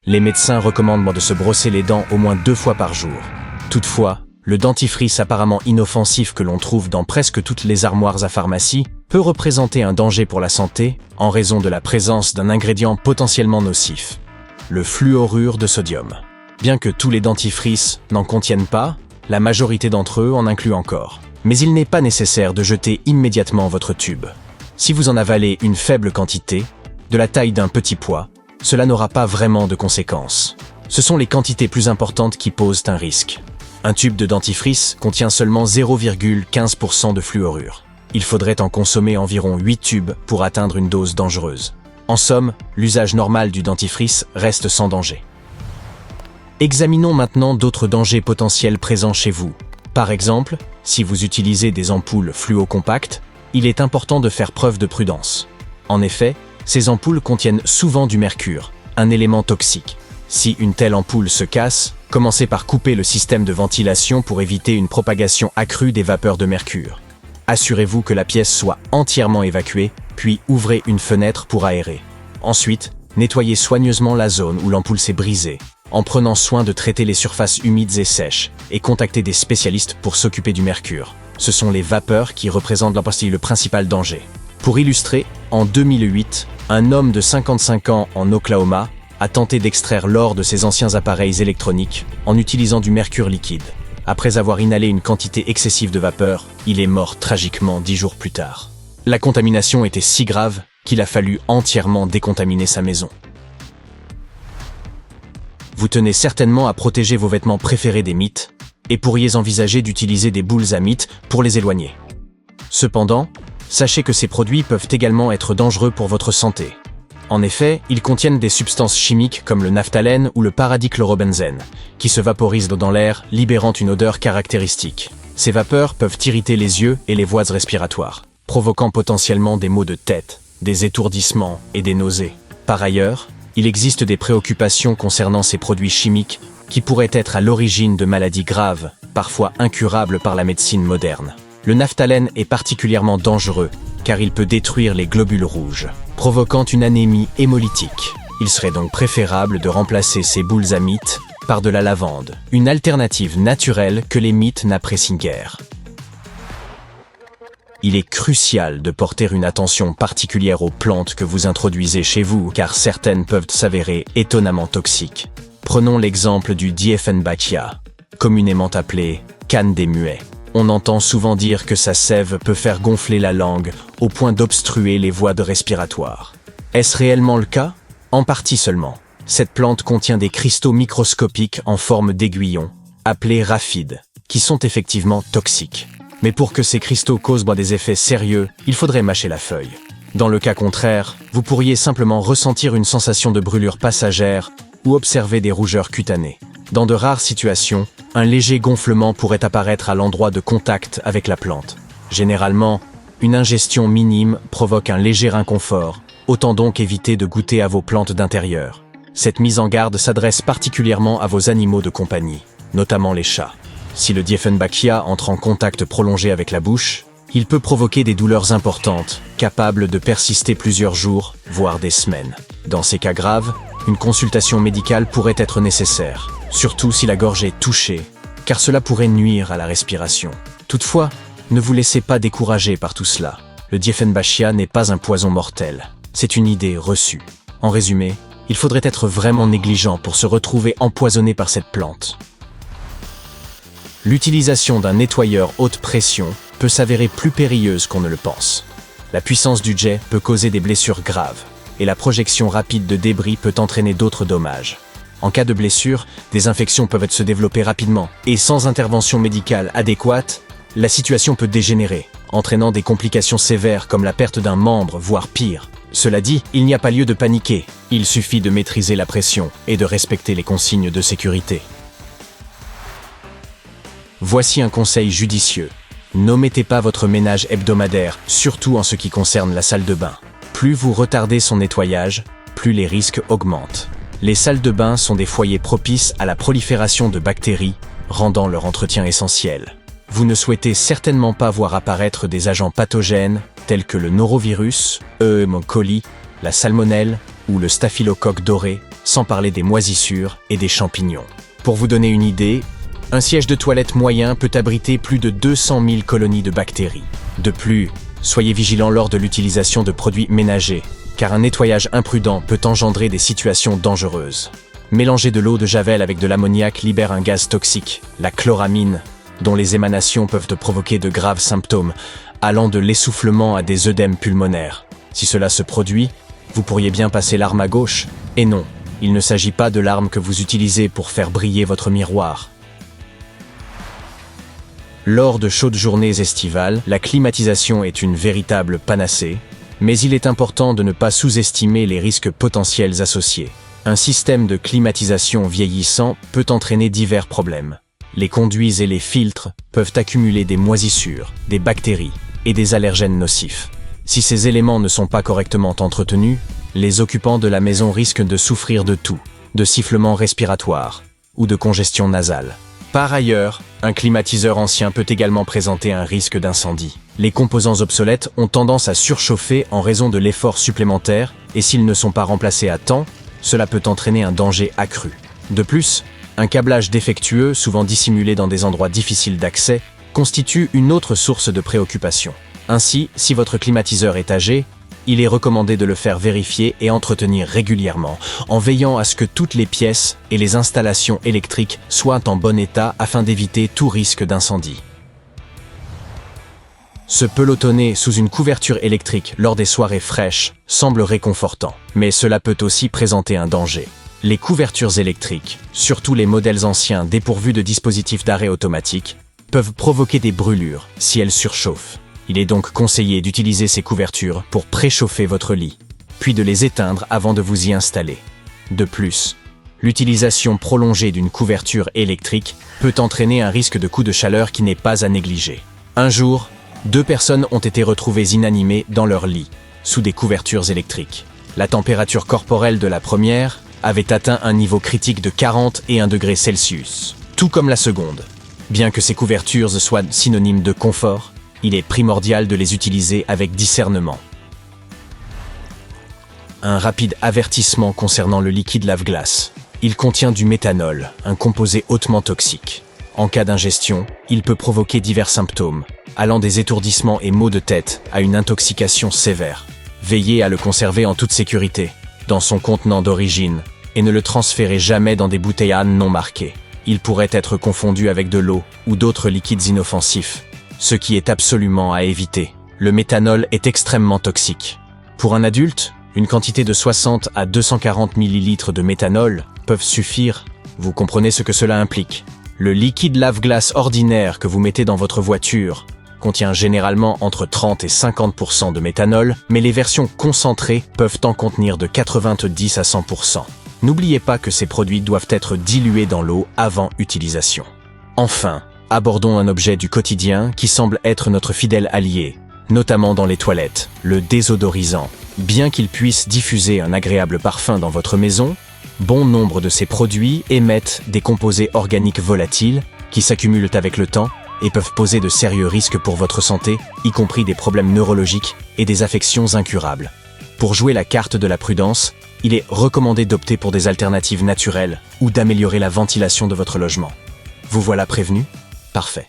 Les médecins recommandent de se brosser les dents au moins 2 fois par jour. Toutefois, le dentifrice apparemment inoffensif que l'on trouve dans presque toutes les armoires à pharmacie peut représenter un danger pour la santé en raison de la présence d'un ingrédient potentiellement nocif, le fluorure de sodium. Bien que tous les dentifrices n'en contiennent pas, la majorité d'entre eux en incluent encore. Mais il n'est pas nécessaire de jeter immédiatement votre tube. Si vous en avalez une faible quantité, de la taille d'un petit pois, cela n'aura pas vraiment de conséquences. Ce sont les quantités plus importantes qui posent un risque. Un tube de dentifrice contient seulement 0,15% de fluorure. Il faudrait en consommer environ 8 tubes pour atteindre une dose dangereuse. En somme, l'usage normal du dentifrice reste sans danger. Examinons maintenant d'autres dangers potentiels présents chez vous. Par exemple, si vous utilisez des ampoules fluocompactes, il est important de faire preuve de prudence. En effet, ces ampoules contiennent souvent du mercure, un élément toxique. Si une telle ampoule se casse, commencez par couper le système de ventilation pour éviter une propagation accrue des vapeurs de mercure. Assurez-vous que la pièce soit entièrement évacuée, puis ouvrez une fenêtre pour aérer. Ensuite, nettoyez soigneusement la zone où l'ampoule s'est brisée, en prenant soin de traiter les surfaces humides et sèches, et contactez des spécialistes pour s'occuper du mercure. Ce sont les vapeurs qui représentent le principal danger. Pour illustrer, en 2008, un homme de 55 ans en Oklahoma a tenté d'extraire l'or de ses anciens appareils électroniques en utilisant du mercure liquide. Après avoir inhalé une quantité excessive de vapeur, il est mort tragiquement 10 jours plus tard. La contamination était si grave qu'il a fallu entièrement décontaminer sa maison. Vous tenez certainement à protéger vos vêtements préférés des mites et pourriez envisager d'utiliser des boules à mites pour les éloigner. Cependant, sachez que ces produits peuvent également être dangereux pour votre santé. En effet, ils contiennent des substances chimiques comme le naphthalène ou le paradichlorobenzène, qui se vaporisent dans l'air, libérant une odeur caractéristique. Ces vapeurs peuvent irriter les yeux et les voies respiratoires, provoquant potentiellement des maux de tête, des étourdissements et des nausées. Par ailleurs, il existe des préoccupations concernant ces produits chimiques qui pourraient être à l'origine de maladies graves, parfois incurables par la médecine moderne. Le naphthalène est particulièrement dangereux car il peut détruire les globules rouges, provoquant une anémie hémolytique. Il serait donc préférable de remplacer ces boules à mites par de la lavande, une alternative naturelle que les mites n'apprécient guère. Il est crucial de porter une attention particulière aux plantes que vous introduisez chez vous, car certaines peuvent s'avérer étonnamment toxiques. Prenons l'exemple du Dieffenbachia, communément appelé canne des muets. On entend souvent dire que sa sève peut faire gonfler la langue au point d'obstruer les voies respiratoires. Est-ce réellement le cas? En partie seulement. Cette plante contient des cristaux microscopiques en forme d'aiguillon, appelés raphides, qui sont effectivement toxiques. Mais pour que ces cristaux causent des effets sérieux, il faudrait mâcher la feuille. Dans le cas contraire, vous pourriez simplement ressentir une sensation de brûlure passagère ou observer des rougeurs cutanées. Dans de rares situations, un léger gonflement pourrait apparaître à l'endroit de contact avec la plante. Généralement, une ingestion minime provoque un léger inconfort, autant donc éviter de goûter à vos plantes d'intérieur. Cette mise en garde s'adresse particulièrement à vos animaux de compagnie, notamment les chats. Si le Dieffenbachia entre en contact prolongé avec la bouche, il peut provoquer des douleurs importantes, capables de persister plusieurs jours, voire des semaines. Dans ces cas graves, une consultation médicale pourrait être nécessaire, surtout si la gorge est touchée, car cela pourrait nuire à la respiration. Toutefois, ne vous laissez pas décourager par tout cela. Le Dieffenbachia n'est pas un poison mortel, c'est une idée reçue. En résumé, il faudrait être vraiment négligent pour se retrouver empoisonné par cette plante. L'utilisation d'un nettoyeur haute pression peut s'avérer plus périlleuse qu'on ne le pense. La puissance du jet peut causer des blessures graves, et la projection rapide de débris peut entraîner d'autres dommages. En cas de blessure, des infections peuvent se développer rapidement, et sans intervention médicale adéquate, la situation peut dégénérer, entraînant des complications sévères comme la perte d'un membre, voire pire. Cela dit, il n'y a pas lieu de paniquer, il suffit de maîtriser la pression et de respecter les consignes de sécurité. Voici un conseil judicieux. N'omettez pas votre ménage hebdomadaire, surtout en ce qui concerne la salle de bain. Plus vous retardez son nettoyage, plus les risques augmentent. Les salles de bain sont des foyers propices à la prolifération de bactéries, rendant leur entretien essentiel. Vous ne souhaitez certainement pas voir apparaître des agents pathogènes tels que le norovirus, E. coli, la salmonelle ou le staphylocoque doré, sans parler des moisissures et des champignons. Pour vous donner une idée, un siège de toilette moyen peut abriter plus de 200 000 colonies de bactéries. De plus, soyez vigilants lors de l'utilisation de produits ménagers, car un nettoyage imprudent peut engendrer des situations dangereuses. Mélanger de l'eau de javel avec de l'ammoniac libère un gaz toxique, la chloramine, dont les émanations peuvent provoquer de graves symptômes, allant de l'essoufflement à des œdèmes pulmonaires. Si cela se produit, vous pourriez bien passer l'arme à gauche. Et non, il ne s'agit pas de l'arme que vous utilisez pour faire briller votre miroir. Lors de chaudes journées estivales, la climatisation est une véritable panacée, mais il est important de ne pas sous-estimer les risques potentiels associés. Un système de climatisation vieillissant peut entraîner divers problèmes. Les conduits et les filtres peuvent accumuler des moisissures, des bactéries et des allergènes nocifs. Si ces éléments ne sont pas correctement entretenus, les occupants de la maison risquent de souffrir de toux, de sifflements respiratoires ou de congestion nasale. Par ailleurs, un climatiseur ancien peut également présenter un risque d'incendie. Les composants obsolètes ont tendance à surchauffer en raison de l'effort supplémentaire et s'ils ne sont pas remplacés à temps, cela peut entraîner un danger accru. De plus, un câblage défectueux, souvent dissimulé dans des endroits difficiles d'accès, constitue une autre source de préoccupation. Ainsi, si votre climatiseur est âgé, il est recommandé de le faire vérifier et entretenir régulièrement, en veillant à ce que toutes les pièces et les installations électriques soient en bon état afin d'éviter tout risque d'incendie. Se pelotonner sous une couverture électrique lors des soirées fraîches semble réconfortant, mais cela peut aussi présenter un danger. Les couvertures électriques, surtout les modèles anciens dépourvus de dispositifs d'arrêt automatique, peuvent provoquer des brûlures si elles surchauffent. Il est donc conseillé d'utiliser ces couvertures pour préchauffer votre lit, puis de les éteindre avant de vous y installer. De plus, l'utilisation prolongée d'une couverture électrique peut entraîner un risque de coup de chaleur qui n'est pas à négliger. Un jour, 2 personnes ont été retrouvées inanimées dans leur lit, sous des couvertures électriques. La température corporelle de la première avait atteint un niveau critique de 41 degrés Celsius, tout comme la seconde. Bien que ces couvertures soient synonymes de confort, il est primordial de les utiliser avec discernement. Un rapide avertissement concernant le liquide lave-glace. Il contient du méthanol, un composé hautement toxique. En cas d'ingestion, il peut provoquer divers symptômes, allant des étourdissements et maux de tête à une intoxication sévère. Veillez à le conserver en toute sécurité, dans son contenant d'origine, et ne le transférez jamais dans des bouteilles non marquées. Il pourrait être confondu avec de l'eau ou d'autres liquides inoffensifs, ce qui est absolument à éviter. Le méthanol est extrêmement toxique. Pour un adulte, une quantité de 60 à 240 ml de méthanol peuvent suffire. Vous comprenez ce que cela implique. Le liquide lave-glace ordinaire que vous mettez dans votre voiture contient généralement entre 30 et 50% de méthanol, mais les versions concentrées peuvent en contenir de 90 à 100%. N'oubliez pas que ces produits doivent être dilués dans l'eau avant utilisation. Enfin, abordons un objet du quotidien qui semble être notre fidèle allié, notamment dans les toilettes, le désodorisant. Bien qu'il puisse diffuser un agréable parfum dans votre maison, bon nombre de ces produits émettent des composés organiques volatiles qui s'accumulent avec le temps et peuvent poser de sérieux risques pour votre santé, y compris des problèmes neurologiques et des affections incurables. Pour jouer la carte de la prudence, il est recommandé d'opter pour des alternatives naturelles ou d'améliorer la ventilation de votre logement. Vous voilà prévenu ? Parfait.